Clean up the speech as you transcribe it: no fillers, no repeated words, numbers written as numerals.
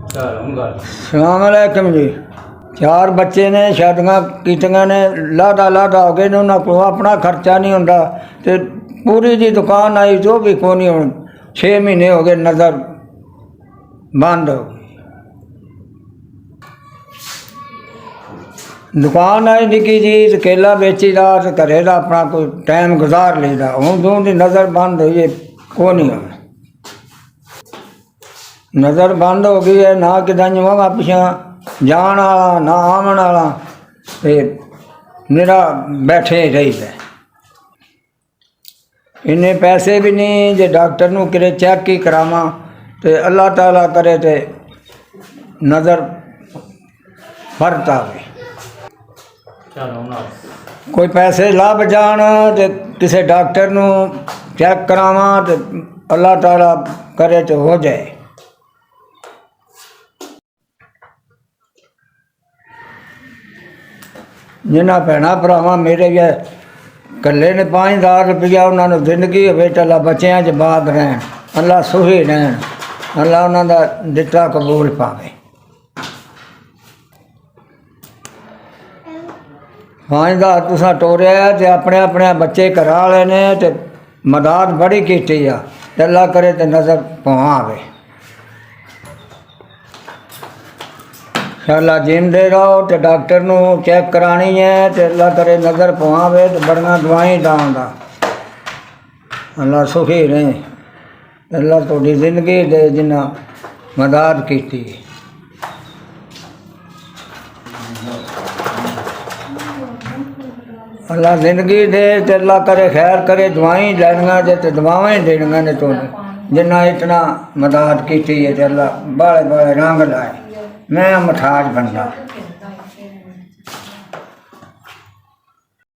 सलाम अलैकुम जी। 4 बच्चे ने शादियाँ कीतियां ने लादा लादा हो गए ने उन्होंने को अपना खर्चा नहीं होंदा ते पूरी जी दुकान आई जो भी कोनी हुण 6 महीने हो गए नज़र बंद हो गई। दुकान आई निकी जी केला बेची दा ते घरे दा अपना कोई टाइम गुजार लेदा हुण दूं दी नज़र बंद हुई है कोनी हो नज़र बंद हो गई है ना किदा वह पिछा जान वाला ना आवन वाला ते मेरा बैठे रही है इन्ने पैसे भी नहीं जे डॉक्टर नूं किरे चेक ही करावां ते अल्लाह ताला करे ते नज़र फर्क आवे कोई पैसे लभ जान ते किसी डॉक्टर नूं चेक करावां ते अल्लाह ताला करे तो हो जाए। जिन्होंने भैन भरावां मेरे गए कल्ले ने 5000 रुपया उन्होंने जिंदगी हो चला बच्चों च बाद रहन अल्लाह सुखी रहन अल्लाह उन्होंने दिता कबूल पावे। 5000 तुसा टोरिया तो अपने अपने बच्चे घर वाले ने तो मदद बड़ी की अल्लाह करे तो नज़र पवा आवे। अल्लाह जिंदे रहो तो डॉक्टर नूं चेक करानी है तो अल्लाह करे नज़र पवावे तो बड़ियां दवाई दांदा अल्लाह सुखी रहे अल्लाह थोड़ी जिंदगी दे जिन्ना मदद की। अल्लाह जिंदगी दे तो अल्लाह करे खैर करे दवाई लैनियां जे तो दवावां ही देनियां ने तो जिन्ना इतना मदद की है तो अल्लाह बाले बाले रंग लाए। मैं मठाज बंदा